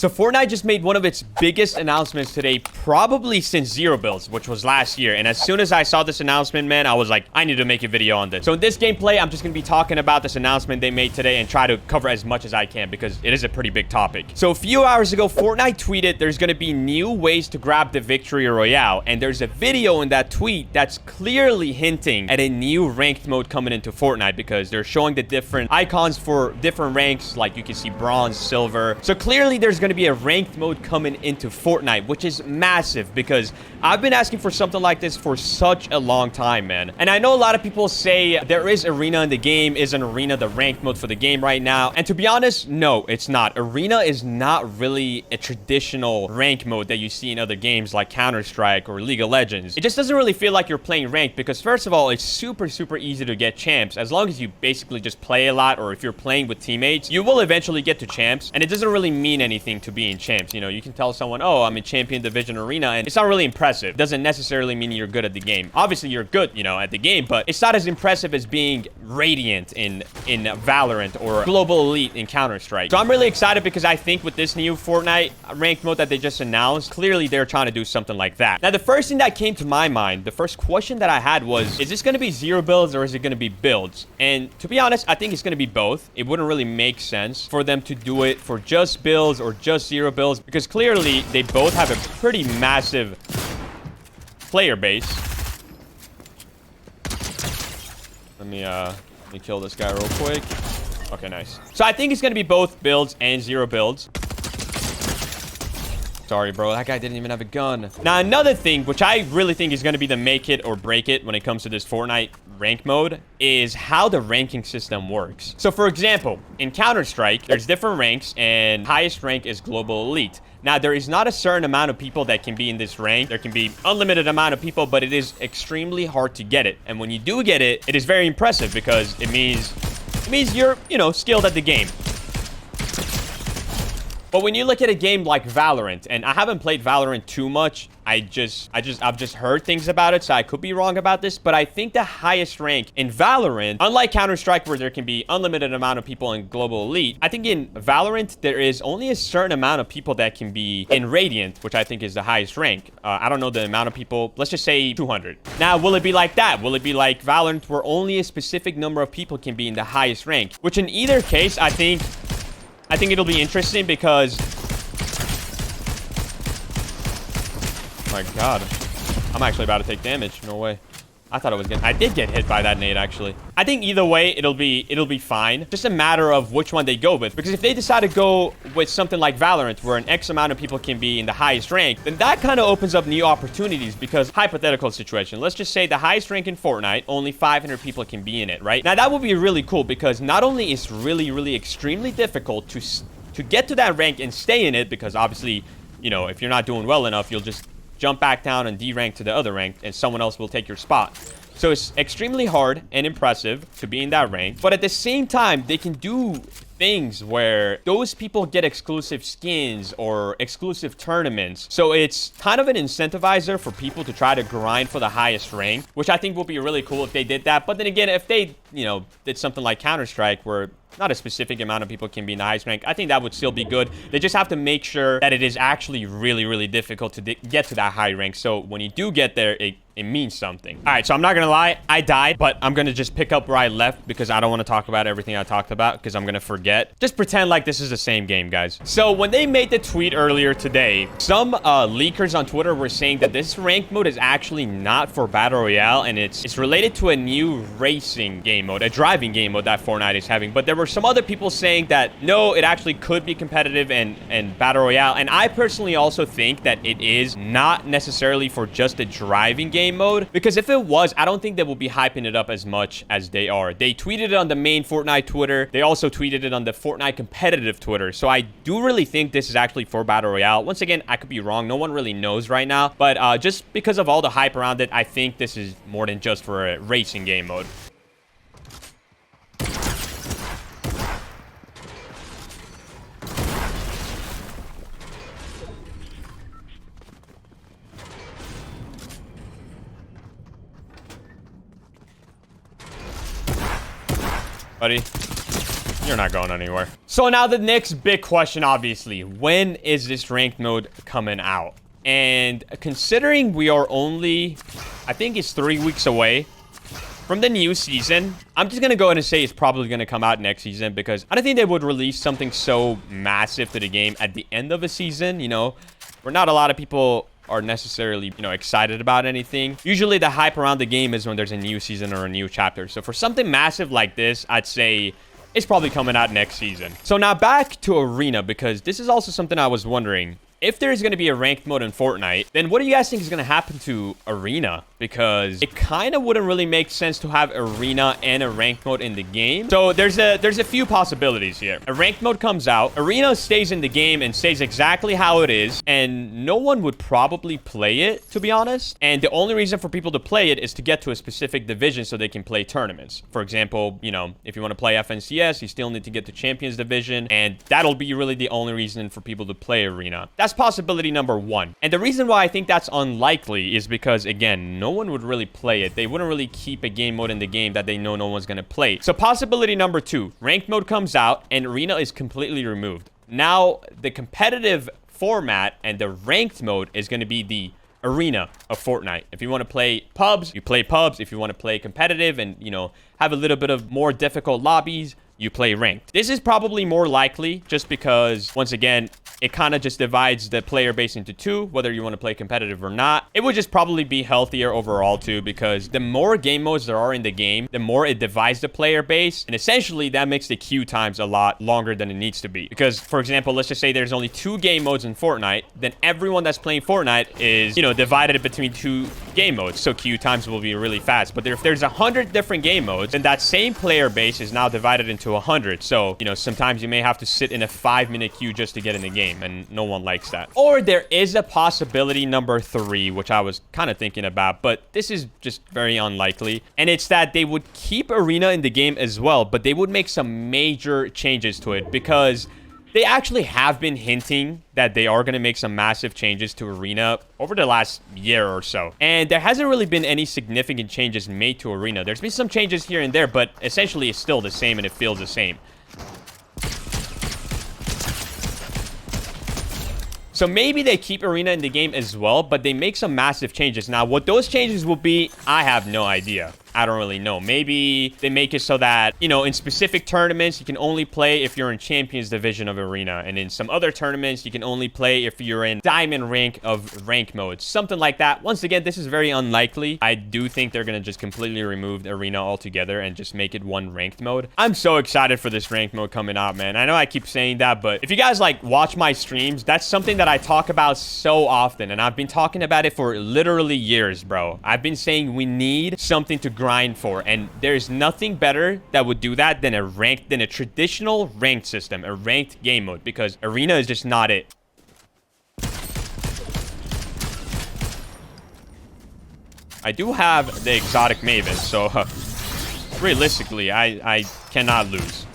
So Fortnite just made one of its biggest announcements today, probably since Zero Builds, which was last year. And as soon as I saw this announcement, man, I was like, I need to make a video on this. So in this gameplay, I'm just going to be talking about this announcement they made today and try to cover as much as I can because it is a pretty big topic. So a few hours ago, Fortnite tweeted there's going to be new ways to grab the victory royale. And there's a video in that tweet that's clearly hinting at a new ranked mode coming into Fortnite because they're showing the different icons for different ranks. Like you can see bronze, silver. So clearly there's going to be a ranked mode coming into Fortnite, which is massive because I've been asking for something like this for such a long time, man. And I know a lot of people say there is arena in the game. Isn't arena the ranked mode for the game right now? And to be honest, no, it's not. Arena is not really a traditional rank mode that you see in other games like Counter-Strike or League of Legends. It just doesn't really feel like you're playing ranked because first of all, it's super easy to get champs. As long as you basically just play a lot, or if you're playing with teammates, you will eventually get to champs. And it doesn't really mean anything to be in champs. You know, you can tell someone, oh, I'm in champion division arena, and it's not really impressive. It doesn't necessarily mean you're good at the game. Obviously you're good, you know, at the game, but it's not as impressive as being radiant in Valorant or global elite in Counter-Strike. So I'm really excited because I think with this new Fortnite ranked mode that they just announced, clearly they're trying to do something like that. Now the first thing that came to my mind, the first question that I had was, is this going to be zero builds or is it going to be builds? And to be honest, I think it's going to be both. It wouldn't really make sense for them to do it for just builds or just zero builds because clearly they both have a pretty massive player base. Let me kill this guy real quick. Okay, nice. So I think it's gonna be both builds and zero builds. Sorry, bro. That guy didn't even have a gun. Now, another thing, which I really think is going to be the make it or break it when it comes to this Fortnite rank mode, is how the ranking system works. So, for example, in Counter-Strike, there's different ranks, and highest rank is Global Elite. Now, there is not a certain amount of people that can be in this rank. There can be unlimited amount of people, but it is extremely hard to get it. And when you do get it, it is very impressive because it means you're, you know, skilled at the game. But when you look at a game like Valorant, and I haven't played Valorant too much, I've just heard things about it, so I could be wrong about this, but I think the highest rank in Valorant, unlike Counter-Strike where there can be unlimited amount of people in Global Elite, I think in Valorant there is only a certain amount of people that can be in Radiant, which I think is the highest rank. I don't know the amount of people, let's just say 200. Now, will it be like that? Will it be like Valorant where only a specific number of people can be in the highest rank? Which in either case, I think it'll be interesting because... Oh my god. I'm actually about to take damage. No way. I thought I was getting... I did get hit by that nade, actually. I think either way, it'll be fine. Just a matter of which one they go with. Because if they decide to go with something like Valorant, where an X amount of people can be in the highest rank, then that kind of opens up new opportunities. Because, hypothetical situation, let's just say the highest rank in Fortnite, only 500 people can be in it, right? Now, that would be really cool because not only is really extremely difficult to get to that rank and stay in it, because obviously, you know, if you're not doing well enough, you'll just jump back down and D-rank to the other rank and someone else will take your spot. So it's extremely hard and impressive to be in that rank. But at the same time, they can do things where those people get exclusive skins or exclusive tournaments. So it's kind of an incentivizer for people to try to grind for the highest rank, which I think will be really cool if they did that. But then again, if they, you know, did something like Counter-Strike where not a specific amount of people can be in the highest rank, I think that would still be good. They just have to make sure that it is actually really difficult to get to that high rank. So when you do get there, it means something. All right, so I'm not gonna lie, I died, but I'm gonna just pick up where I left because I don't want to talk about everything I talked about because I'm gonna forget. Just pretend like this is the same game, guys. So when they made the tweet earlier today, some leakers on Twitter were saying that this ranked mode is actually not for Battle Royale, and it's related to a new racing game mode, a driving game mode that Fortnite is having. But there were some other people saying that no, it actually could be competitive and Battle Royale. And I personally also think that it is not necessarily for just a driving game mode, because if it was, I don't think they will be hyping it up as much as they are. They tweeted it on the main Fortnite Twitter. They also tweeted it on the Fortnite competitive Twitter. So I do really think this is actually for Battle Royale. Once again, I could be wrong. No one really knows right now, but just because of all the hype around it, I think this is more than just for a racing game mode. Buddy. You're not going anywhere. So now the next big question, obviously, when is this ranked mode coming out? And considering we are only, I think it's 3 weeks away from the new season, I'm just going to go ahead and say it's probably going to come out next season, because I don't think they would release something so massive to the game at the end of a season, you know, where not a lot of people are necessarily, you know, excited about anything. Usually the hype around the game is when there's a new season or a new chapter. So for something massive like this, I'd say it's probably coming out next season. So now back to Arena, because this is also something I was wondering. If there's going to be a ranked mode in Fortnite, then what do you guys think is going to happen to Arena? Because it kind of wouldn't really make sense to have Arena and a ranked mode in the game. So there's a few possibilities here. A ranked mode comes out, Arena stays in the game and stays exactly how it is, and no one would probably play it, to be honest. And the only reason for people to play it is to get to a specific division so they can play tournaments. For example, you know, if you want to play FNCS, you still need to get to Champions Division, and that'll be really the only reason for people to play Arena. That's possibility number one. And the reason why I think that's unlikely is because, again, no one would really play it. They wouldn't really keep a game mode in the game that they know no one's going to play. So possibility number two, ranked mode comes out and Arena is completely removed. Now, the competitive format and the ranked mode is going to be the Arena of Fortnite. If you want to play pubs, you play pubs. If you want to play competitive and, you know, have a little bit of more difficult lobbies, you play ranked. This is probably more likely just because, once again, it kind of just divides the player base into two, whether you want to play competitive or not. It would just probably be healthier overall too, because the more game modes there are in the game, the more it divides the player base. And essentially that makes the queue times a lot longer than it needs to be. Because, for example, let's just say there's only 2 game modes in Fortnite, then everyone that's playing Fortnite is, you know, divided between 2 game modes. So queue times will be really fast. But if there's 100 different game modes, then that same player base is now divided into 100. So, you know, sometimes you may have to sit in a 5-minute queue just to get in the game, and no one likes that. Or there is a possibility number 3, which I was kind of thinking about, but this is just very unlikely. And it's that they would keep Arena in the game as well, but they would make some major changes to it, because they actually have been hinting that they are going to make some massive changes to Arena over the last year or so. And there hasn't really been any significant changes made to Arena. There's been some changes here and there, but essentially it's still the same and it feels the same. So maybe they keep Arena in the game as well, but they make some massive changes. Now, what those changes will be, I have no idea. I don't really know. Maybe they make it so that, you know, in specific tournaments, you can only play if you're in Champions Division of Arena. And in some other tournaments, you can only play if you're in Diamond rank of rank mode. Something like that. Once again, this is very unlikely. I do think they're going to just completely remove the Arena altogether and just make it one ranked mode. I'm so excited for this ranked mode coming out, man. I know I keep saying that, but if you guys, like, watch my streams, that's something that I talk about so often. And I've been talking about it for literally years, bro. I've been saying we need something to grind for, and there's nothing better that would do that than a traditional ranked system, a ranked game mode, because Arena is just not it. I do have the exotic Maven, so realistically I cannot lose.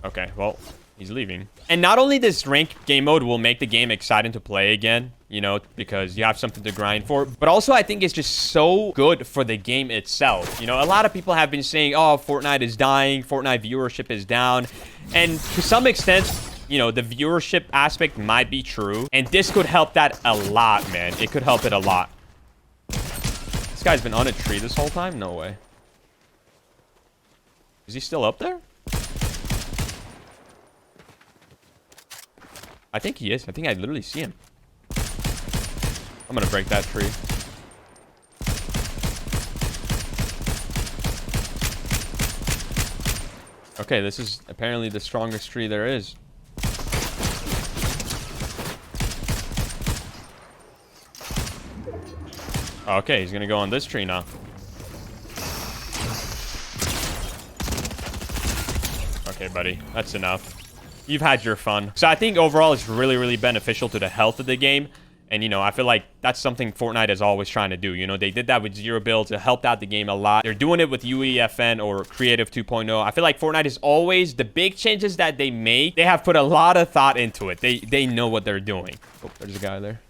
Okay, well, he's leaving. And not only this ranked game mode will make the game exciting to play again, you know, because you have something to grind for, but also I think it's just so good for the game itself. You know, a lot of people have been saying, oh, Fortnite is dying, Fortnite viewership is down, and to some extent, you know, the viewership aspect might be true, and this could help that a lot, man. It could help it a lot. This guy's been on a tree this whole time? No way. Is he still up there? I think he is. I think I literally see him. I'm gonna break that tree. Okay, this is apparently the strongest tree there is. Okay, he's gonna go on this tree now. Okay, buddy, that's enough. You've had your fun. So I think overall it's really, really beneficial to the health of the game. And, you know, I feel like that's something Fortnite is always trying to do. You know, they did that with Zero Builds. It helped out the game a lot. They're doing it with UEFN or Creative 2.0. I feel like Fortnite is always, the big changes that they make, they have put a lot of thought into it. They know what they're doing. Oh, there's a guy there.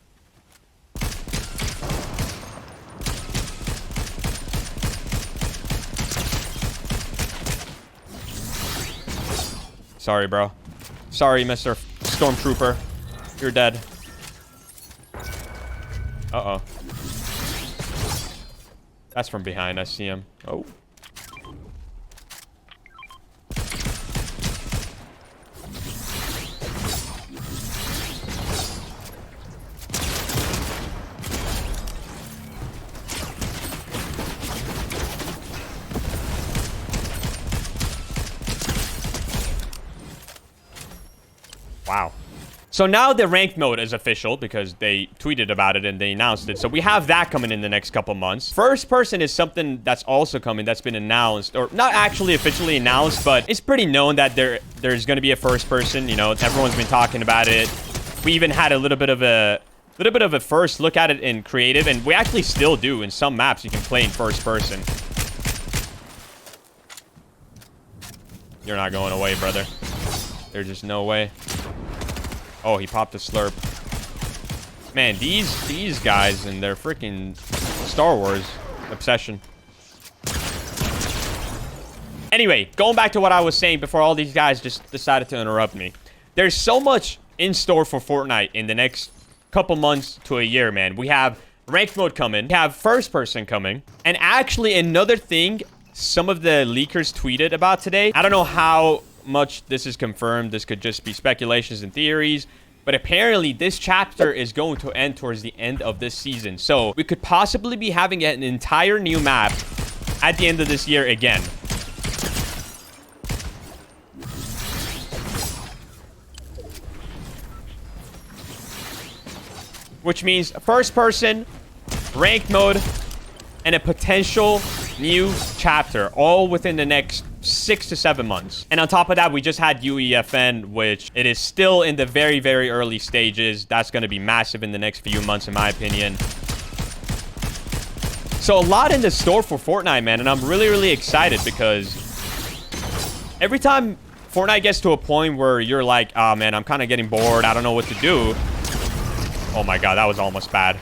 Sorry, bro. Sorry, Mr. Stormtrooper. You're dead. Uh-oh. That's from behind. I see him. Oh. Wow. So now the ranked mode is official because they tweeted about it and they announced it. So we have that coming in the next couple months. First person is something that's also coming, that's been announced, or not actually officially announced, but it's pretty known that there's going to be a first person. You know, everyone's been talking about it. We even had a little bit of a first look at it in creative, and we actually still do in some maps. You can play in first person. You're not going away, brother. There's just no way. Oh, he popped a slurp. Man, these guys and their freaking Star Wars obsession. Anyway, going back to what I was saying before all these guys just decided to interrupt me. There's so much in store for Fortnite in the next couple months to a year, man. We have ranked mode coming. We have first person coming. And actually, another thing some of the leakers tweeted about today. I don't know how much this is confirmed. This could just be speculations and theories, but apparently this chapter is going to end towards the end of this season, so we could possibly be having an entire new map at the end of this year again. Which means first person, ranked mode, and a potential new chapter, all within the next 6 to 7 months. And on top of that, we just had UEFN, which it is still in the very, very early stages. That's going to be massive in the next few months, in my opinion. So a lot in the store for Fortnite, man, and I'm really, really excited because every time Fortnite gets to a point where you're like, oh man, I'm kind of getting bored, I don't know what to do. Oh my god, that was almost bad.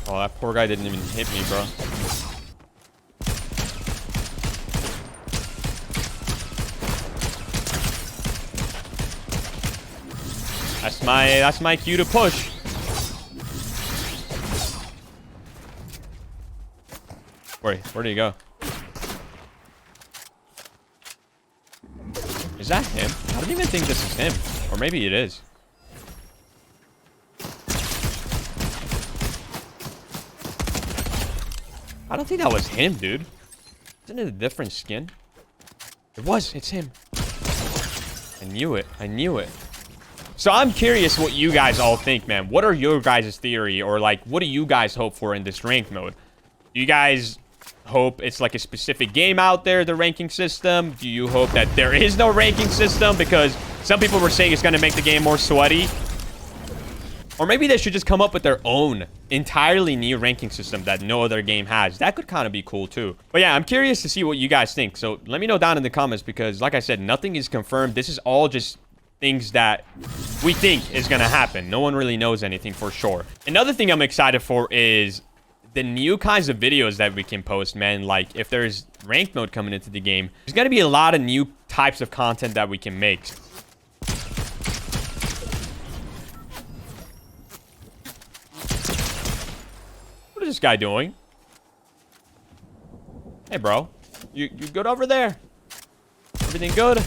Oh, that poor guy didn't even hit me, bro. That's my cue to push. Where did he go? Is that him? I don't even think this is him. Or maybe it is. I don't think that was him, dude. Isn't it a different skin? It was. It's him. I knew it. I knew it. So I'm curious what you guys all think, man. What are your guys' theory? Or, like, what do you guys hope for in this ranked mode? Do you guys hope it's, like, a specific game out there, the ranking system? Do you hope that there is no ranking system? Because some people were saying it's going to make the game more sweaty. Or maybe they should just come up with their own entirely new ranking system that no other game has. That could kind of be cool too. But yeah, I'm curious to see what you guys think. So let me know down in the comments because, like I said, nothing is confirmed. This is all just things that we think is going to happen. No one really knows anything for sure. Another thing I'm excited for is the new kinds of videos that we can post, man. Like, if there's ranked mode coming into the game, there's going to be a lot of new types of content that we can make. What is this guy doing? Hey, bro. You good over there? Everything good?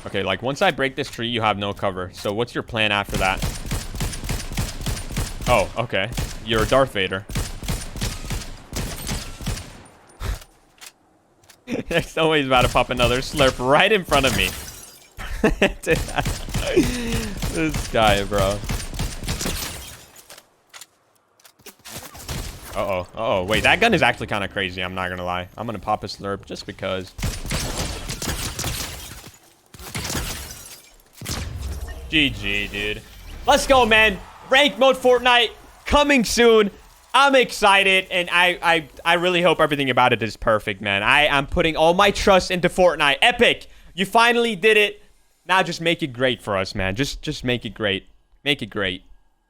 Okay, like, once I break this tree, you have no cover. So what's your plan after that? Oh, okay. You're Darth Vader. There's always about to pop another slurp right in front of me. This guy, bro. Uh-oh. Uh-oh. Wait, that gun is actually kind of crazy. I'm not gonna lie. I'm gonna pop a slurp just because. GG, dude. Let's go, man. Ranked mode Fortnite coming soon. I'm excited, and I really hope everything about it is perfect, man. I'm putting all my trust into Fortnite. Epic. You finally did it. Now just make it great for us, man. Just make it great. Make it great.